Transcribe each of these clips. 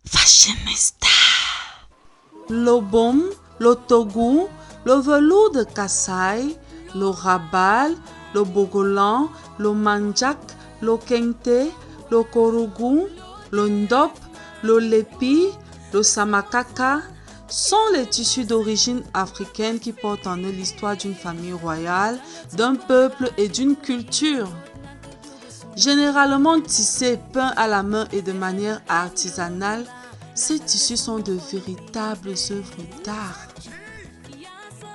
Fashionista. Le baume, le togu, le velours de Kasaï, le rabal, le bogolan, le manjak, le kente, le korogu, le ndop, le lepi, le samakaka sont les tissus d'origine africaine qui portent en eux l'histoire d'une famille royale, d'un peuple et d'une culture. Généralement tissés, peints à la main et de manière artisanale, ces tissus sont de véritables œuvres d'art.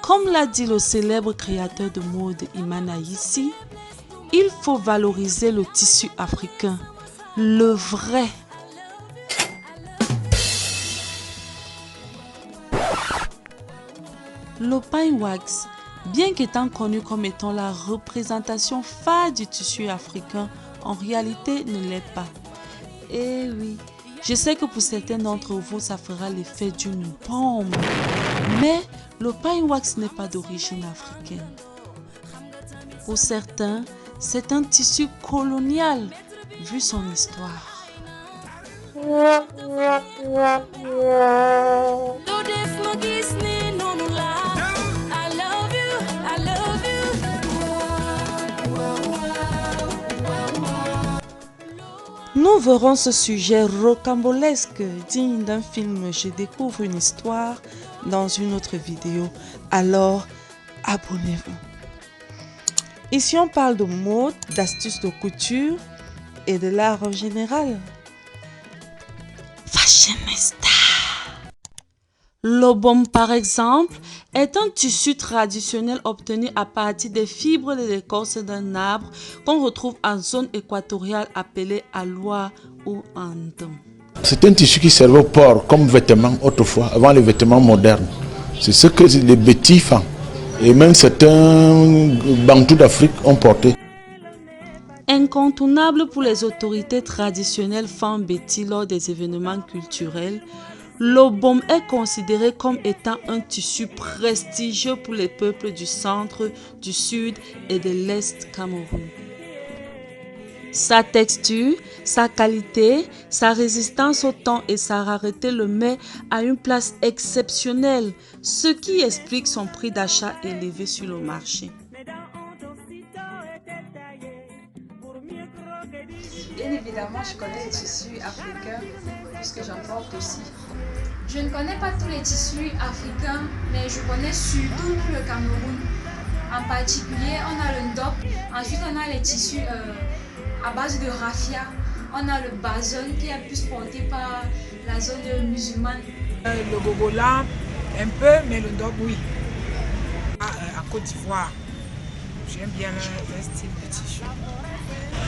Comme l'a dit le célèbre créateur de mode Imana Yissi, il faut valoriser le tissu africain, le vrai. Le pain wax, bien qu'étant connu comme étant la représentation phare du tissu africain, en réalité ne l'est pas. Eh oui, je sais que pour certains d'entre vous, ça fera l'effet d'une bombe. Mais le pain wax n'est pas d'origine africaine. Pour certains, c'est un tissu colonial, vu son histoire. Nous verrons ce sujet rocambolesque digne d'un film Je découvre une histoire dans une autre vidéo. Alors, abonnez-vous. Ici, on parle de mode, d'astuces de couture et de l'art en général. Fashionista. Le baume, par exemple, est un tissu traditionnel obtenu à partir des fibres de l'écorce d'un arbre qu'on retrouve en zone équatoriale appelée aloua ou andon. C'est un tissu qui servait au port comme vêtement autrefois, avant les vêtements modernes. C'est ce que les Bétifs et même certains Bantous d'Afrique ont porté. Incontournable pour les autorités traditionnelles femmes Béti lors des événements culturels, le baume est considéré comme étant un tissu prestigieux pour les peuples du centre, du sud et de l'est Cameroun. Sa texture, sa qualité, sa résistance au temps et sa rareté le met à une place exceptionnelle, ce qui explique son prix d'achat élevé sur le marché. Bien évidemment, je connais les tissus africains puisque j'en porte aussi. Je ne connais pas tous les tissus africains, mais je connais surtout le Cameroun. En particulier, on a le ndop, ensuite on a les tissus à base de raffia, on a le bazon qui est plus porté par la zone musulmane. Le gogola, un peu, mais le ndop, oui. À Côte d'Ivoire, j'aime bien le style de tissu.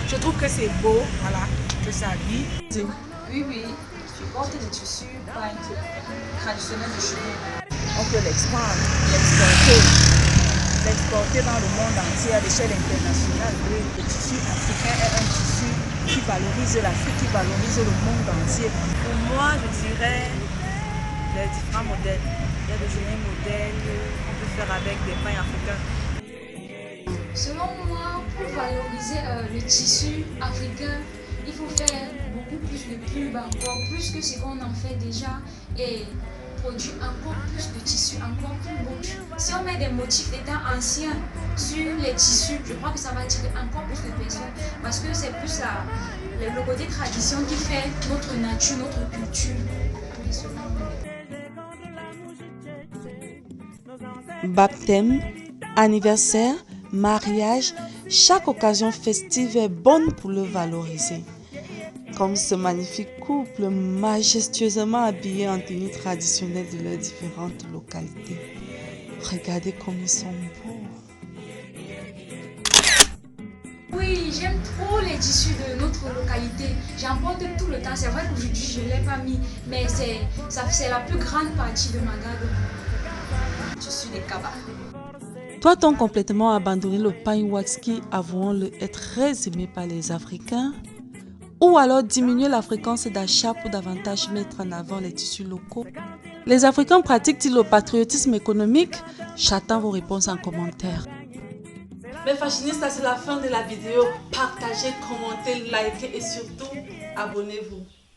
Je trouve que c'est beau, voilà, que ça habille. Oui, je porte des tissus traditionnels de chez nous. On peut l'exporter dans le monde entier à l'échelle internationale. Le tissu africain est un tissu qui valorise l'Afrique, qui valorise le monde entier. Pour moi, je dirais les différents modèles. Il y a de jolis modèles qu'on peut faire avec des pains africains. Selon moi, pour valoriser le tissu africain, il faut faire beaucoup plus de pubs, encore plus que ce qu'on en fait déjà, et produire encore plus de tissus, encore plus beaux. Si on met des motifs d'état anciens sur les tissus, je crois que ça va attirer encore plus de personnes, parce que c'est plus le côté tradition qui fait notre nature, notre culture. Baptême, anniversaire, mariage, chaque occasion festive est bonne pour le valoriser. Comme ce magnifique couple majestueusement habillé en tenue traditionnelle de leurs différentes localités. Regardez comme ils sont beaux. Oui, j'aime trop les tissus de notre localité. J'en porte tout le temps. C'est vrai qu'aujourd'hui je ne l'ai pas mis, mais c'est la plus grande partie de ma garde. Tissus des Kaba. Doit-on complètement abandonner le pain wax qui, avouons-le, est très aimé par les Africains? Ou alors diminuer la fréquence d'achat pour davantage mettre en avant les tissus locaux? Les Africains pratiquent-ils le patriotisme économique? J'attends vos réponses en commentaire. Mes fashionistas, c'est la fin de la vidéo. Partagez, commentez, likez et surtout, abonnez-vous.